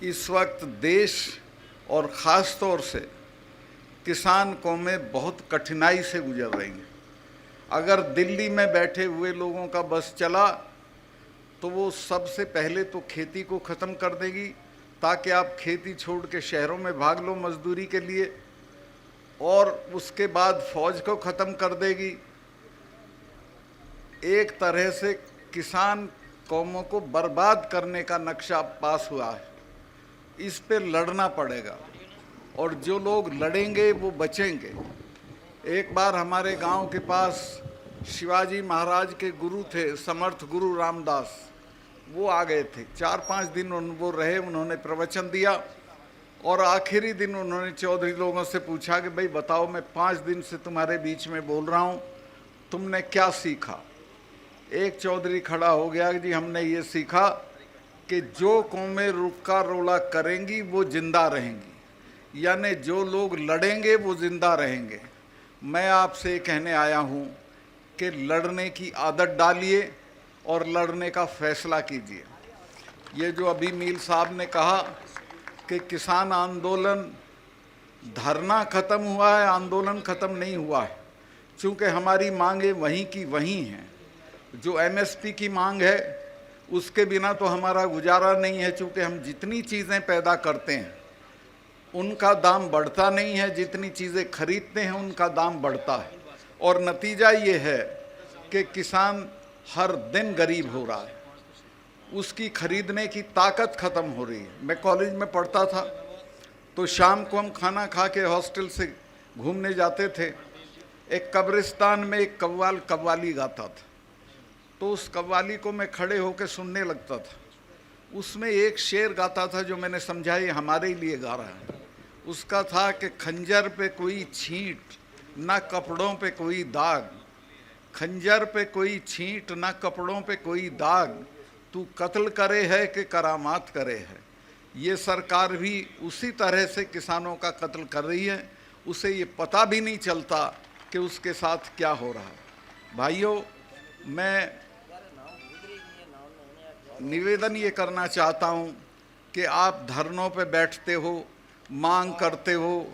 इस वक्त देश और ख़ास तौर से किसान कौमें बहुत कठिनाई से गुजर रही हैं। अगर दिल्ली में बैठे हुए लोगों का बस चला तो वो सबसे पहले तो खेती को ख़त्म कर देगी, ताकि आप खेती छोड़ के शहरों में भाग लो मजदूरी के लिए, और उसके बाद फौज को ख़त्म कर देगी। एक तरह से किसान कौमों को बर्बाद करने का नक्शा पास हुआ है। इस पे लड़ना पड़ेगा, और जो लोग लड़ेंगे वो बचेंगे। एक बार हमारे गांव के पास शिवाजी महाराज के गुरु थे, समर्थ गुरु रामदास, वो आ गए थे। 4-5 दिन वो रहे, उन्होंने प्रवचन दिया, और आखिरी दिन उन्होंने चौधरी लोगों से पूछा कि भाई बताओ, मैं 5 दिन से तुम्हारे बीच में बोल रहा हूँ, तुमने क्या सीखा? एक चौधरी खड़ा हो गया कि जी हमने ये सीखा कि जो कौमें रुका रोला करेंगी वो जिंदा रहेंगी, यानी जो लोग लड़ेंगे वो जिंदा रहेंगे। मैं आपसे कहने आया हूँ कि लड़ने की आदत डालिए और लड़ने का फैसला कीजिए। ये जो अभी मील साहब ने कहा कि किसान आंदोलन, धरना ख़त्म हुआ है, आंदोलन ख़त्म नहीं हुआ है, चूँकि हमारी मांगें वहीं की वहीं हैं। जो एमएसपी की मांग है उसके बिना तो हमारा गुजारा नहीं है, चूँकि हम जितनी चीज़ें पैदा करते हैं उनका दाम बढ़ता नहीं है, जितनी चीज़ें खरीदते हैं उनका दाम बढ़ता है, और नतीजा ये है कि किसान हर दिन गरीब हो रहा है, उसकी खरीदने की ताकत ख़त्म हो रही है। मैं कॉलेज में पढ़ता था तो शाम को हम खाना खा के हॉस्टल से घूमने जाते थे। एक कब्रिस्तान में एक कव्वाल कव्वाली गाता था, तो उस कव्वाली को मैं खड़े होकर सुनने लगता था। उसमें एक शेर गाता था जो मैंने समझा ये हमारे लिए गा रहा है। उसका था कि खंजर पे कोई छींट, ना कपड़ों पे कोई दाग, खंजर पे कोई छींट, ना कपड़ों पे कोई दाग, तू कत्ल करे है कि करामात करे है। ये सरकार भी उसी तरह से किसानों का कत्ल कर रही है, उसे ये पता भी नहीं चलता कि उसके साथ क्या हो रहा है। भाइयों, मैं निवेदन ये करना चाहता हूँ कि आप धरनों पे बैठते हो, मांग करते हो,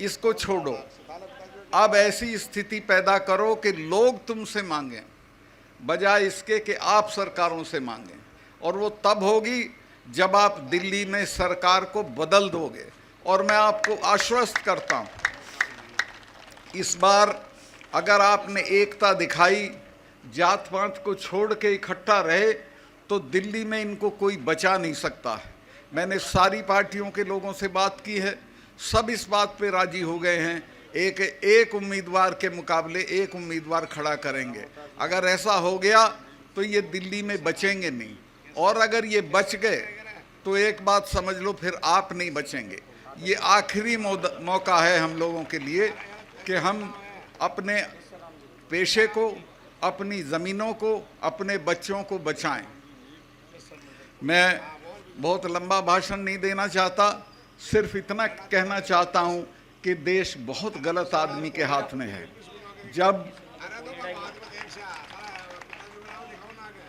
इसको छोड़ो। अब ऐसी स्थिति पैदा करो कि लोग तुमसे मांगें, बजाय इसके कि आप सरकारों से मांगें। और वो तब होगी जब आप दिल्ली में सरकार को बदल दोगे। और मैं आपको आश्वस्त करता हूँ, इस बार अगर आपने एकता दिखाई, जात पात को छोड़ के इकट्ठा रहे, तो दिल्ली में इनको कोई बचा नहीं सकता है। मैंने सारी पार्टियों के लोगों से बात की है, सब इस बात पे राजी हो गए हैं, एक उम्मीदवार के मुकाबले एक उम्मीदवार खड़ा करेंगे। अगर ऐसा हो गया तो ये दिल्ली में बचेंगे नहीं, और अगर ये बच गए तो एक बात समझ लो, फिर आप नहीं बचेंगे। ये आखिरी मौका है हम लोगों के लिए कि हम अपने पेशे को, अपनी ज़मीनों को, अपने बच्चों को बचाएं। मैं बहुत लंबा भाषण नहीं देना चाहता, सिर्फ इतना कहना चाहता हूं कि देश बहुत गलत आदमी के हाथ में है। जब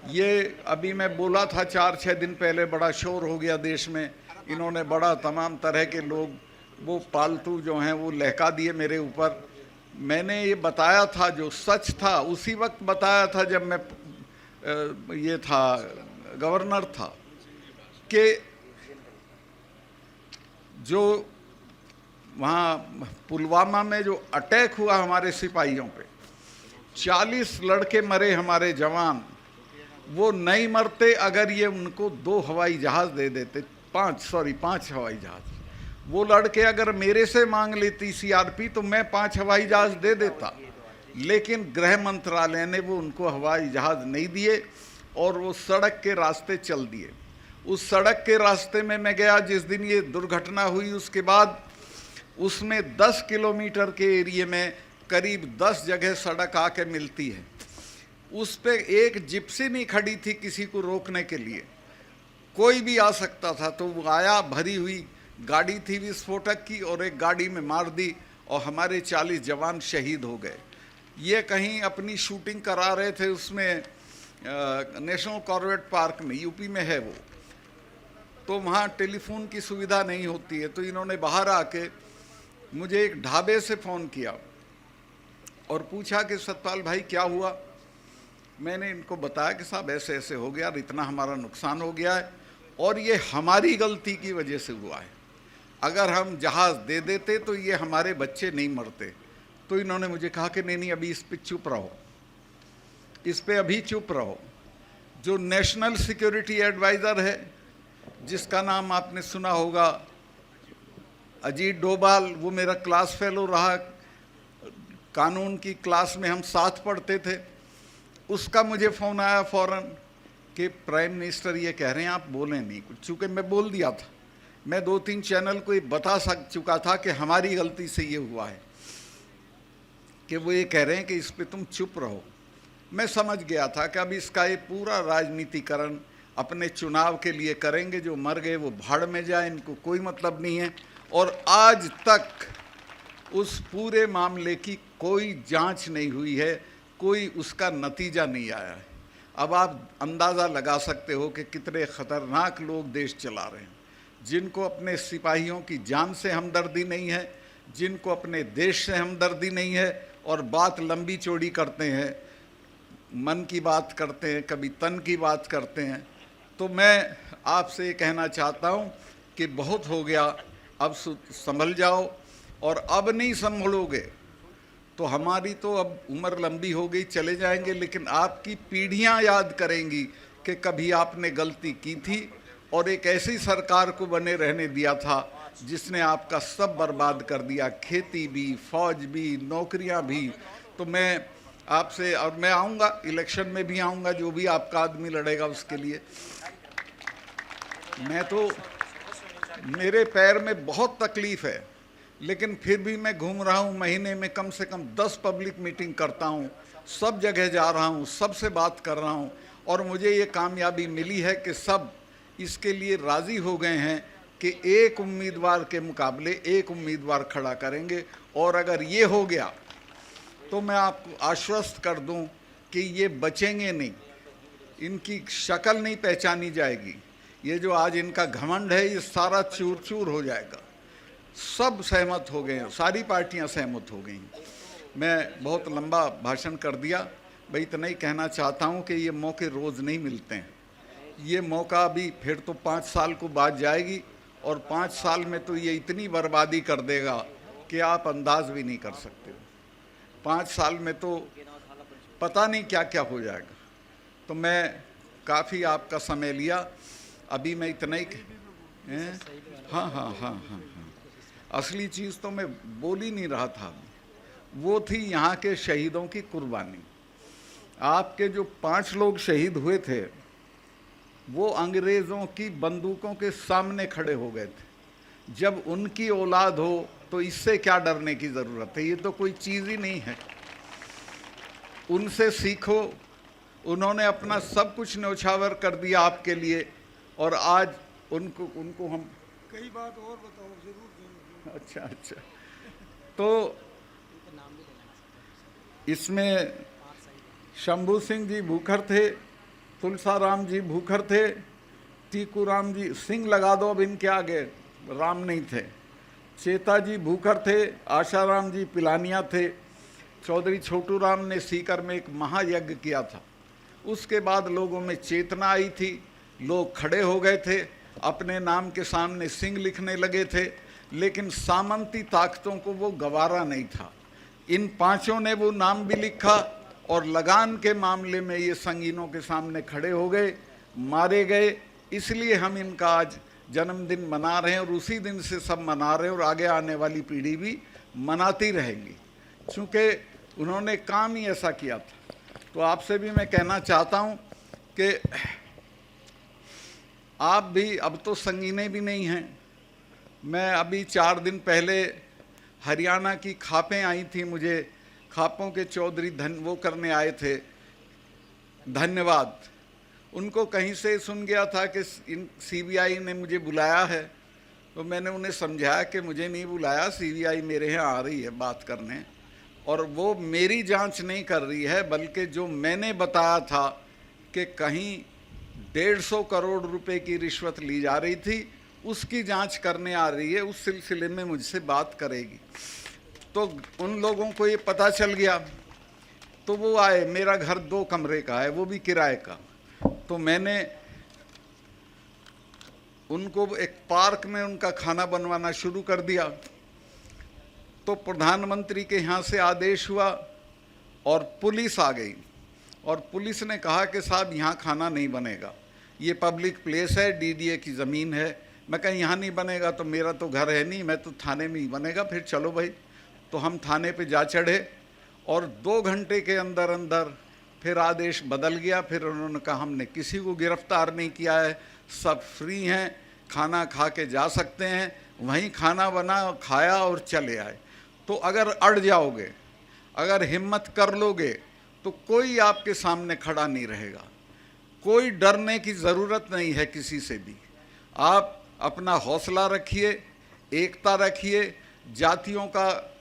ये अभी मैं बोला था 4-6 दिन पहले, बड़ा शोर हो गया देश में, इन्होंने बड़ा तमाम तरह के लोग वो पालतू जो हैं वो लहका दिए मेरे ऊपर। मैंने ये बताया था, जो सच था उसी वक्त बताया था जब मैं ये था गवर्नर था, कि जो वहाँ पुलवामा में जो अटैक हुआ हमारे सिपाहियों पे, 40 लड़के मरे हमारे जवान, वो नहीं मरते अगर ये उनको 2 हवाई जहाज़ दे देते, 5 हवाई जहाज़। वो लड़के अगर मेरे से मांग लेती सीआरपी तो मैं 5 हवाई जहाज़ दे देता, लेकिन गृह मंत्रालय ने वो उनको हवाई जहाज़ नहीं दिए और वो सड़क के रास्ते चल दिए। उस सड़क के रास्ते में मैं गया जिस दिन ये दुर्घटना हुई, उसके बाद उसमें 10 किलोमीटर के एरिए में करीब 10 जगह सड़क आके मिलती है। उस पे एक जिप्सी नहीं खड़ी थी किसी को रोकने के लिए, कोई भी आ सकता था। तो वो आया, भरी हुई गाड़ी थी विस्फोटक की, और एक गाड़ी में मार दी और हमारे 40 जवान शहीद हो गए। ये कहीं अपनी शूटिंग करा रहे थे उसमें नेशनल कॉर्बेट पार्क में, यूपी में है वो। तो वहाँ टेलीफोन की सुविधा नहीं होती है, तो इन्होंने बाहर आके मुझे एक ढाबे से फ़ोन किया और पूछा कि सतपाल भाई क्या हुआ। मैंने इनको बताया कि साहब ऐसे ऐसे हो गया, इतना हमारा नुकसान हो गया है और ये हमारी गलती की वजह से हुआ है। अगर हम जहाज़ दे देते तो ये हमारे बच्चे नहीं मरते। तो इन्होंने मुझे कहा कि नहीं अभी इस पे चुप रहो, इस पे अभी चुप रहो। जो नेशनल सिक्योरिटी एडवाइज़र है, जिसका नाम आपने सुना होगा, अजीत डोभाल, वो मेरा क्लास फेलो रहा, कानून की क्लास में हम साथ पढ़ते थे। उसका मुझे फ़ोन आया फ़ौरन कि प्राइम मिनिस्टर ये कह रहे हैं आप बोलें नहीं कुछ। चूँकि मैं बोल दिया था, मैं 2-3 चैनल को ये बता चुका था कि हमारी गलती से ये हुआ है, कि वो ये कह रहे हैं कि इस पे तुम चुप रहो। मैं समझ गया था कि अब इसका ये पूरा राजनीतिकरण अपने चुनाव के लिए करेंगे। जो मर गए वो भाड़ में जाए, इनको कोई मतलब नहीं है। और आज तक उस पूरे मामले की कोई जांच नहीं हुई है, कोई उसका नतीजा नहीं आया है। अब आप अंदाज़ा लगा सकते हो कि कितने ख़तरनाक लोग देश चला रहे हैं, जिनको अपने सिपाहियों की जान से हमदर्दी नहीं है, जिनको अपने देश से हमदर्दी नहीं है, और बात लंबी चौड़ी करते हैं, मन की बात करते हैं, कभी तन की बात करते हैं। तो मैं आपसे ये कहना चाहता हूँ कि बहुत हो गया, अब संभल जाओ। और अब नहीं संभलोगे तो हमारी तो अब उम्र लंबी हो गई, चले जाएंगे, लेकिन आपकी पीढ़ियां याद करेंगी कि कभी आपने गलती की थी और एक ऐसी सरकार को बने रहने दिया था जिसने आपका सब बर्बाद कर दिया, खेती भी, फौज भी, नौकरियां भी। तो मैं आपसे, और मैं आऊँगा, इलेक्शन में भी आऊँगा, जो भी आपका आदमी लड़ेगा उसके लिए। मैं तो, मेरे पैर में बहुत तकलीफ़ है, लेकिन फिर भी मैं घूम रहा हूँ। महीने में कम से कम 10 पब्लिक मीटिंग करता हूँ, सब जगह जा रहा हूँ, सबसे बात कर रहा हूँ, और मुझे ये कामयाबी मिली है कि सब इसके लिए राज़ी हो गए हैं कि एक उम्मीदवार के मुकाबले एक उम्मीदवार खड़ा करेंगे। और अगर ये हो गया तो मैं आपको आश्वस्त कर दूं कि ये बचेंगे नहीं, इनकी शक्ल नहीं पहचानी जाएगी। ये जो आज इनका घमंड है, ये सारा चूर चूर हो जाएगा। सब सहमत हो गए हैं, सारी पार्टियां सहमत हो गई। मैं बहुत लंबा भाषण कर दिया, भाई इतना ही कहना चाहता हूं कि ये मौके रोज़ नहीं मिलते हैं। ये मौका अभी फिर तो 5 साल को बाद जाएगी, और 5 साल में तो ये इतनी बर्बादी कर देगा कि आप अंदाज भी नहीं कर सकते। 5 साल में तो पता नहीं क्या क्या हो जाएगा। तो मैं काफ़ी आपका समय लिया, अभी मैं इतना ही हाँ, असली चीज़ तो मैं बोल ही नहीं रहा था, वो थी यहाँ के शहीदों की कुर्बानी। आपके जो 5 लोग शहीद हुए थे, वो अंग्रेज़ों की बंदूकों के सामने खड़े हो गए थे। जब उनकी औलाद हो तो इससे क्या डरने की ज़रूरत है, ये तो कोई चीज़ ही नहीं है। उनसे सीखो, उन्होंने अपना सब कुछ न्यौछावर कर दिया आपके लिए, और आज उनको हम कई बात और बताओ जरूर। अच्छा, तो इसमें शंभू सिंह जी भूखर थे, तुलसाराम जी भूखर थे, टीकूराम जी, सिंह लगा दो अब इनके आगे, राम नहीं थे। चेता जी भूखर थे, आशाराम जी पिलानिया थे, चौधरी छोटू राम ने सीकर में एक महायज्ञ किया था। उसके बाद लोगों में चेतना आई थी, लोग खड़े हो गए थे, अपने नाम के सामने सिंह लिखने लगे थे, लेकिन सामंती ताकतों को वो गवारा नहीं था। इन 5 ने वो नाम भी लिखा, और लगान के मामले में ये संगीनों के सामने खड़े हो गए, मारे गए। इसलिए हम इनका आज जन्मदिन मना रहे हैं, और उसी दिन से सब मना रहे हैं, और आगे आने वाली पीढ़ी भी मनाती रहेगी, क्योंकि उन्होंने काम ही ऐसा किया था। तो आपसे भी मैं कहना चाहता हूँ कि आप भी, अब तो संगीने भी नहीं हैं। मैं अभी 4 दिन पहले हरियाणा की खापें आई थी, मुझे खापों के चौधरी वो करने आए थे, धन्यवाद। उनको कहीं से सुन गया था कि सीबीआई ने मुझे बुलाया है, तो मैंने उन्हें समझाया कि मुझे नहीं बुलाया, सीबीआई मेरे यहाँ आ रही है बात करने, और वो मेरी जांच नहीं कर रही है, बल्कि जो मैंने बताया था कि कहीं 150 करोड़ रुपए की रिश्वत ली जा रही थी, उसकी जांच करने आ रही है, उस सिलसिले में मुझसे बात करेगी। तो उन लोगों को ये पता चल गया, तो वो आए। मेरा घर 2 कमरे का है, वो भी किराए का। तो मैंने उनको एक पार्क में उनका खाना बनवाना शुरू कर दिया। तो प्रधानमंत्री के यहाँ से आदेश हुआ और पुलिस आ गई, और पुलिस ने कहा कि साहब यहाँ खाना नहीं बनेगा, ये पब्लिक प्लेस है, डीडीए की ज़मीन है। मैं कहा यहाँ नहीं बनेगा तो मेरा तो घर है नहीं, मैं तो थाने में ही बनेगा। फिर चलो भाई। तो हम थाने पे जा चढ़े, और 2 घंटे के अंदर अंदर फिर आदेश बदल गया। फिर उन्होंने कहा हमने किसी को गिरफ्तार नहीं किया है, सब फ्री हैं, खाना खा के जा सकते हैं। वहीं खाना बना, खाया और चले आए। तो अगर अड़ जाओगे, अगर हिम्मत कर लोगे, तो कोई आपके सामने खड़ा नहीं रहेगा। कोई डरने की ज़रूरत नहीं है किसी से भी। आप अपना हौसला रखिए, एकता रखिए, जातियों का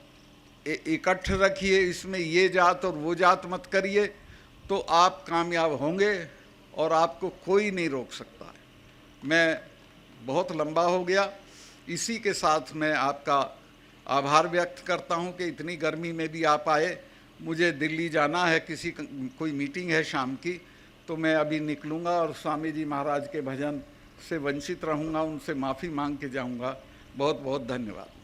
इकट्ठ रखिए, इसमें ये जात और वो जात मत करिए, तो आप कामयाब होंगे और आपको कोई नहीं रोक सकता है। मैं बहुत लंबा हो गया, इसी के साथ मैं आपका आभार व्यक्त करता हूं कि इतनी गर्मी में भी आप आए। मुझे दिल्ली जाना है, कोई मीटिंग है शाम की, तो मैं अभी निकलूँगा और स्वामी जी महाराज के भजन से वंचित रहूँगा, उनसे माफ़ी मांग के जाऊँगा। बहुत बहुत धन्यवाद।